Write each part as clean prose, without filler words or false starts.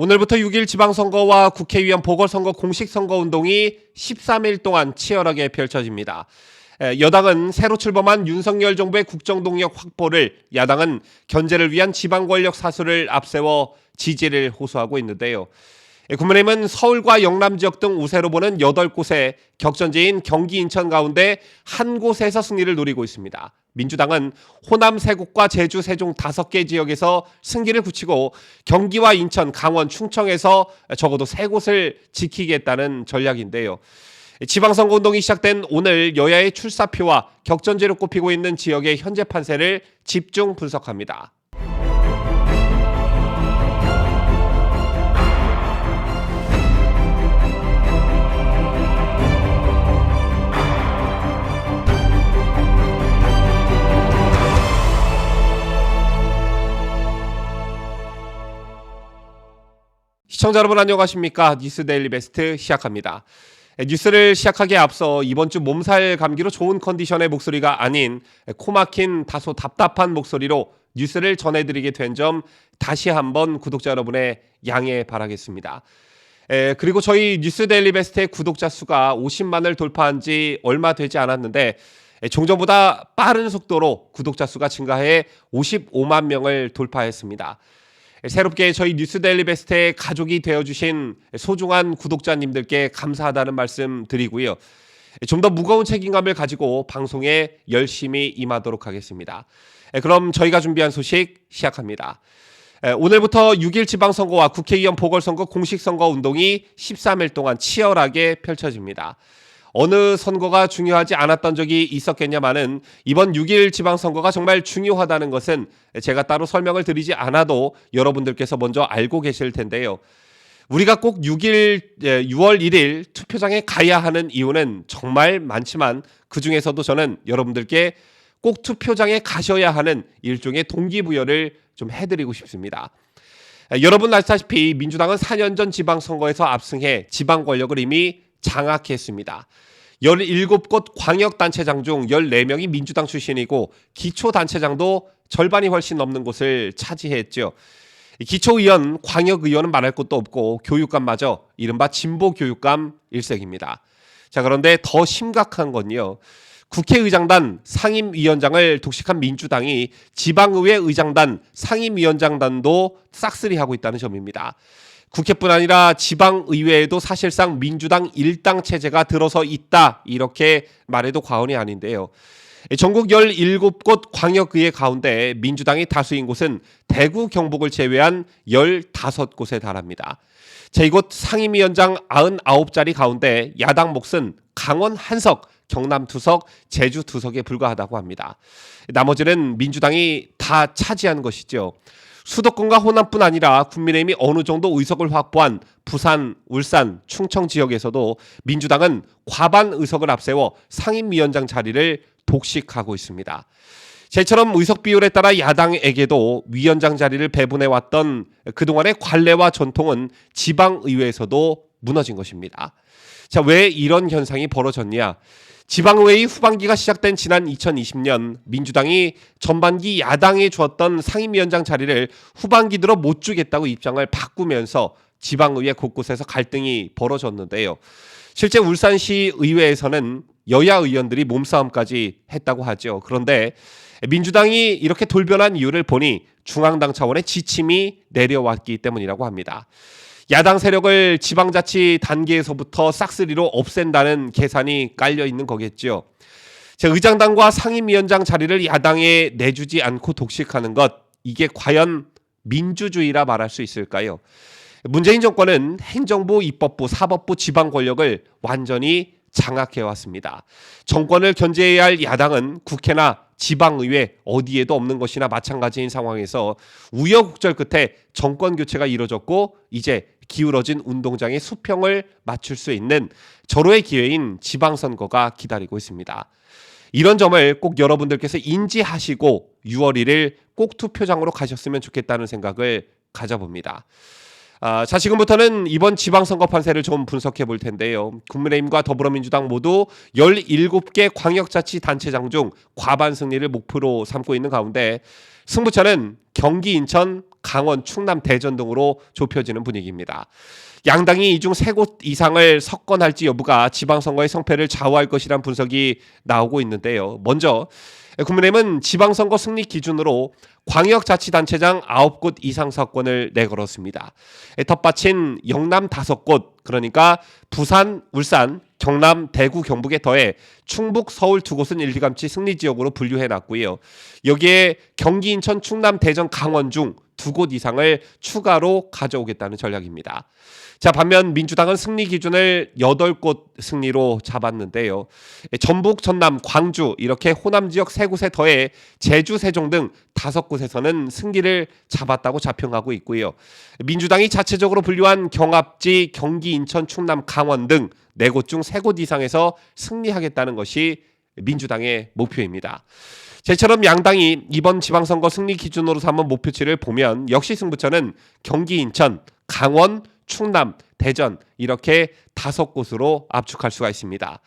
오늘부터 6일 지방선거와 국회의원 보궐선거 공식선거운동이 13일 동안 치열하게 펼쳐집니다. 여당은 새로 출범한 윤석열 정부의 국정동력 확보를, 야당은 견제를 위한 지방권력 사수를 앞세워 지지를 호소하고 있는데요. 국민의힘은 서울과 영남 지역 등 우세로 보는 8곳의 격전지인 경기, 인천 가운데 한 곳에서 승리를 노리고 있습니다. 민주당은 호남 3곳과 제주, 세종 5개 지역에서 승기를 굳히고 경기와 인천, 강원, 충청에서 적어도 3곳을 지키겠다는 전략인데요. 지방선거 운동이 시작된 오늘 여야의 출사표와 격전지로 꼽히고 있는 지역의 현재 판세를 집중 분석합니다. 시청자 여러분 안녕하십니까? 뉴스데일리 베스트 시작합니다. 뉴스를 시작하기에 앞서 이번 주 몸살 감기로 좋은 컨디션의 목소리가 아닌 코막힌 다소 답답한 목소리로 뉴스를 전해드리게 된 점 다시 한번 구독자 여러분의 양해 바라겠습니다. 그리고 저희 뉴스데일리 베스트의 구독자 수가 50만을 돌파한 지 얼마 되지 않았는데 종전보다 빠른 속도로 구독자 수가 증가해 55만 명을 돌파했습니다. 새롭게 저희 뉴스데일리 베스트의 가족이 되어주신 소중한 구독자님들께 감사하다는 말씀 드리고요. 좀 더 무거운 책임감을 가지고 방송에 열심히 임하도록 하겠습니다. 그럼 저희가 준비한 소식 시작합니다. 오늘부터 6일 지방선거와 국회의원 보궐선거 공식선거 운동이 13일 동안 치열하게 펼쳐집니다. 어느 선거가 중요하지 않았던 적이 있었겠냐마는 이번 6일 지방선거가 정말 중요하다는 것은 제가 따로 설명을 드리지 않아도 여러분들께서 먼저 알고 계실 텐데요. 우리가 꼭 6월 1일 투표장에 가야 하는 이유는 정말 많지만 그중에서도 저는 여러분들께 꼭 투표장에 가셔야 하는 일종의 동기부여를 좀 해드리고 싶습니다. 여러분 아시다시피 민주당은 4년 전 지방선거에서 압승해 지방 권력을 이미 장악했습니다. 17곳 광역단체장 중 14명이 민주당 출신이고 기초단체장도 절반이 훨씬 넘는 곳을 차지했죠. 기초의원, 광역의원은 말할 것도 없고 교육감마저 이른바 진보교육감 일색입니다. 자, 그런데 더 심각한 건요. 국회의장단, 상임위원장을 독식한 민주당이 지방의회 의장단, 상임위원장단도 싹쓸이하고 있다는 점입니다. 국회뿐 아니라 지방의회에도 사실상 민주당 일당 체제가 들어서 있다, 이렇게 말해도 과언이 아닌데요. 전국 17곳 광역의회 가운데 민주당이 다수인 곳은 대구, 경북을 제외한 15곳에 달합니다. 자, 이곳 상임위원장 99자리 가운데 야당 몫은 강원 1석, 경남 2석, 제주 2석에 불과하다고 합니다. 나머지는 민주당이 다 차지한 것이죠. 수도권과 호남뿐 아니라 국민의힘이 어느 정도 의석을 확보한 부산, 울산, 충청 지역에서도 민주당은 과반 의석을 앞세워 상임위원장 자리를 독식하고 있습니다. 이처럼 의석 비율에 따라 야당에게도 위원장 자리를 배분해왔던 그동안의 관례와 전통은 지방의회에서도 무너진 것입니다. 자, 왜 이런 현상이 벌어졌냐? 지방의회의 후반기가 시작된 지난 2020년 민주당이 전반기 야당에 주었던 상임위원장 자리를 후반기 들어 못 주겠다고 입장을 바꾸면서 지방의회 곳곳에서 갈등이 벌어졌는데요. 실제 울산시 의회에서는 여야 의원들이 몸싸움까지 했다고 하죠. 그런데 민주당이 이렇게 돌변한 이유를 보니 중앙당 차원의 지침이 내려왔기 때문이라고 합니다. 야당 세력을 지방자치 단계에서부터 싹쓸이로 없앤다는 계산이 깔려 있는 거겠죠. 의장단과 상임위원장 자리를 야당에 내주지 않고 독식하는 것, 이게 과연 민주주의라 말할 수 있을까요? 문재인 정권은 행정부, 입법부, 사법부, 지방 권력을 완전히 장악해왔습니다. 정권을 견제해야 할 야당은 국회나 지방의회 어디에도 없는 것이나 마찬가지인 상황에서 우여곡절 끝에 정권 교체가 이뤄졌고 이제 기울어진 운동장의 수평을 맞출 수 있는 절호의 기회인 지방선거가 기다리고 있습니다. 이런 점을 꼭 여러분들께서 인지하시고 6월 1일 꼭 투표장으로 가셨으면 좋겠다는 생각을 가져봅니다. 자, 지금부터는 이번 지방선거 판세를 좀 분석해 볼 텐데요. 국민의힘과 더불어민주당 모두 17개 광역자치단체장 중 과반 승리를 목표로 삼고 있는 가운데 승부처는 경기, 인천, 강원, 충남, 대전 등으로 좁혀지는 분위기입니다. 양당이 이 중 3곳 이상을 석권할지 여부가 지방선거의 성패를 좌우할 것이란 분석이 나오고 있는데요. 먼저 국민의힘은 지방선거 승리 기준으로 광역자치단체장 9곳 이상 석권을 내걸었습니다. 덧받친 영남 5곳, 그러니까 부산, 울산, 경남, 대구, 경북에 더해 충북, 서울 2곳은 일찌감치 승리지역으로 분류해놨고요. 여기에 경기, 인천, 충남, 대전, 강원 중 2곳 이상을 추가로 가져오겠다는 전략입니다. 자, 반면 민주당은 승리 기준을 8곳 승리로 잡았는데요. 전북, 전남, 광주 이렇게 호남 지역 3곳에 더해 제주, 세종 등 5곳에서는 승리를 잡았다고 자평하고 있고요. 민주당이 자체적으로 분류한 경합지 경기, 인천, 충남, 강원 등 4곳 중 3곳 이상에서 승리하겠다는 것이 민주당의 목표입니다. 제처럼 양당이 이번 지방선거 승리 기준으로 삼은 목표치를 보면 역시 승부처는 경기, 인천, 강원, 충남, 대전 이렇게 5곳으로 압축할 수가 있습니다.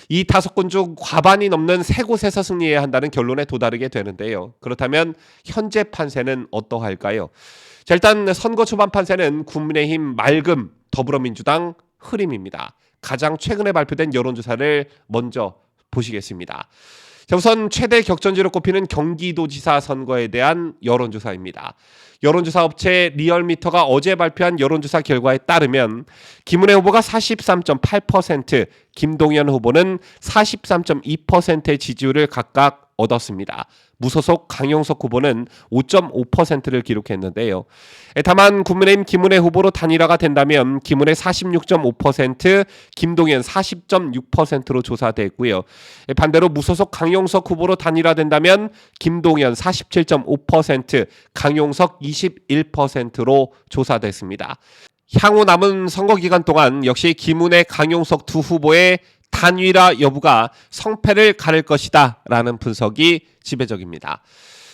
이 5곳 중 과반이 넘는 3곳에서 승리해야 한다는 결론에 도달하게 되는데요. 그렇다면 현재 판세는 어떠할까요? 자, 일단 선거 초반 판세는 국민의힘 맑음, 더불어민주당 흐림입니다. 가장 최근에 발표된 여론조사를 먼저 보시겠습니다. 자, 우선 최대 격전지로 꼽히는 경기도지사 선거에 대한 여론조사입니다. 여론조사 업체 리얼미터가 어제 발표한 여론조사 결과에 따르면 김은혜 후보가 43.8%, 김동연 후보는 43.2%의 지지율을 각각 얻었습니다. 무소속 강용석 후보는 5.5%를 기록했는데요. 다만 국민의힘 김은혜 후보로 단일화가 된다면 김은혜 46.5%, 김동연 40.6%로 조사됐고요. 반대로 무소속 강용석 후보로 단일화된다면 김동연 47.5%, 강용석 21%로 조사됐습니다. 향후 남은 선거 기간 동안 역시 김은혜, 강용석 두 후보의 단일화 여부가 성패를 가릴 것이다 라는 분석이 지배적입니다.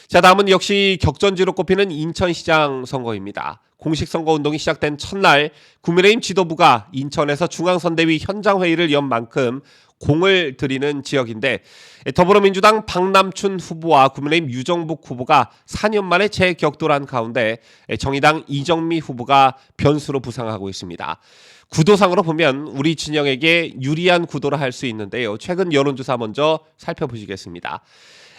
자, 다음은 역시 격전지로 꼽히는 인천시장 선거입니다. 공식 선거운동이 시작된 첫날 국민의힘 지도부가 인천에서 중앙선대위 현장회의를 연 만큼 공을 들이는 지역인데 더불어민주당 박남춘 후보와 국민의힘 유정복 후보가 4년 만에 재격돌한 가운데 정의당 이정미 후보가 변수로 부상하고 있습니다. 구도상으로 보면 우리 진영에게 유리한 구도라 할 수 있는데요. 최근 여론조사 먼저 살펴보시겠습니다.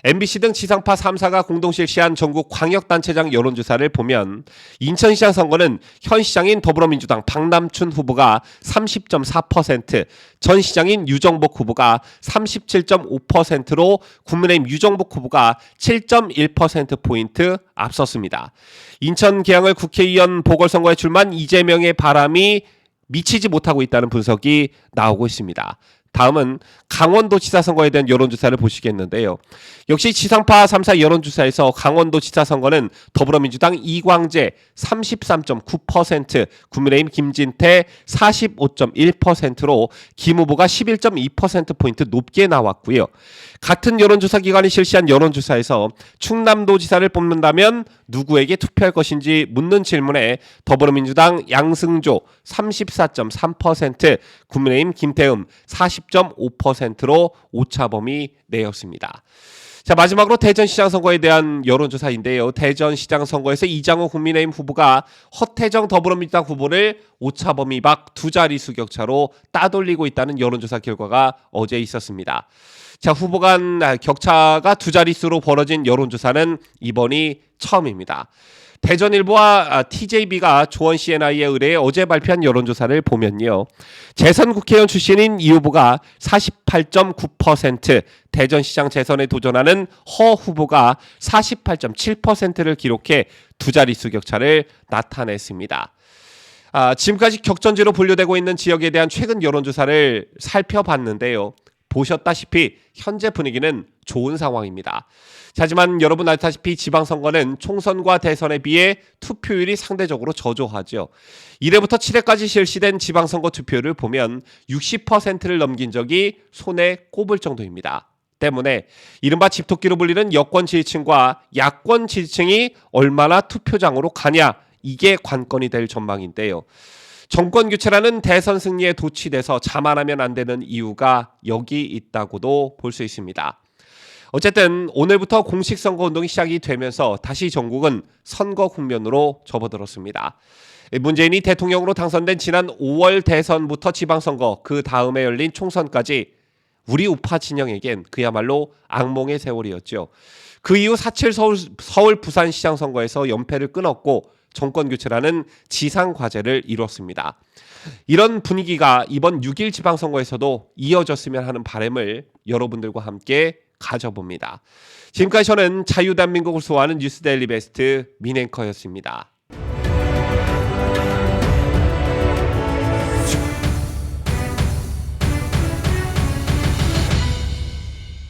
MBC 등 지상파 3사가 공동 실시한 전국 광역단체장 여론조사를 보면 인천시장 선거는 현 시장인 더불어민주당 박남춘 후보가 30.4%, 전 시장인 유정복 후보가 37.5%로 국민의힘 유정복 후보가 7.1%포인트 앞섰습니다. 인천 계양을 국회의원 보궐선거에 출마한 이재명의 바람이 미치지 못하고 있다는 분석이 나오고 있습니다. 다음은 강원도지사 선거에 대한 여론조사를 보시겠는데요. 역시 지상파 3사 여론조사에서 강원도지사 선거는 더불어민주당 이광재 33.9%, 국민의힘 김진태 45.1%로 김 후보가 11.2%포인트 높게 나왔고요. 같은 여론조사 기관이 실시한 여론조사에서 충남도지사를 뽑는다면 누구에게 투표할 것인지 묻는 질문에 더불어민주당 양승조 34.3%, 국민의힘 김태흠 40.5%로 오차범위 내였습니다. 자, 마지막으로 대전시장 선거에 대한 여론조사인데요. 대전시장 선거에서 이장호 국민의힘 후보가 허태정 더불어민주당 후보를 오차범위 밖 2자릿수 격차로 따돌리고 있다는 여론조사 결과가 어제 있었습니다. 자, 후보 간 격차가 2자릿수로 벌어진 여론조사는 이번이 처음입니다. 대전일보와 TJB가 조원 CNI에 의뢰해 어제 발표한 여론조사를 보면요. 재선 국회의원 출신인 이 후보가 48.9%, 대전시장 재선에 도전하는 허 후보가 48.7%를 기록해 2자릿수 격차를 나타냈습니다. 지금까지 격전지로 분류되고 있는 지역에 대한 최근 여론조사를 살펴봤는데요. 보셨다시피 현재 분위기는 좋은 상황입니다. 하지만 여러분 알다시피 지방선거는 총선과 대선에 비해 투표율이 상대적으로 저조하죠. 1회부터 7회까지 실시된 지방선거 투표율을 보면 60%를 넘긴 적이 손에 꼽을 정도입니다. 때문에 이른바 집토끼로 불리는 여권 지지층과 야권 지지층이 얼마나 투표장으로 가냐, 이게 관건이 될 전망인데요. 정권 교체라는 대선 승리에 도취돼서 자만하면 안 되는 이유가 여기 있다고도 볼 수 있습니다. 어쨌든 오늘부터 공식 선거운동이 시작이 되면서 다시 전국은 선거 국면으로 접어들었습니다. 문재인이 대통령으로 당선된 지난 5월 대선부터 지방선거, 그 다음에 열린 총선까지 우리 우파 진영에겐 그야말로 악몽의 세월이었죠. 그 이후 4.7 서울 부산시장 선거에서 연패를 끊었고 정권 교체라는 지상 과제를 이뤘습니다. 이런 분위기가 이번 6.1 지방선거에서도 이어졌으면 하는 바람을 여러분들과 함께 가져봅니다. 지금까지 저는 자유대한민국을 수호하는 뉴스데일리 베스트 민앵커였습니다.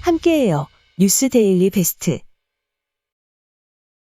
함께해요. 뉴스 데일리 베스트.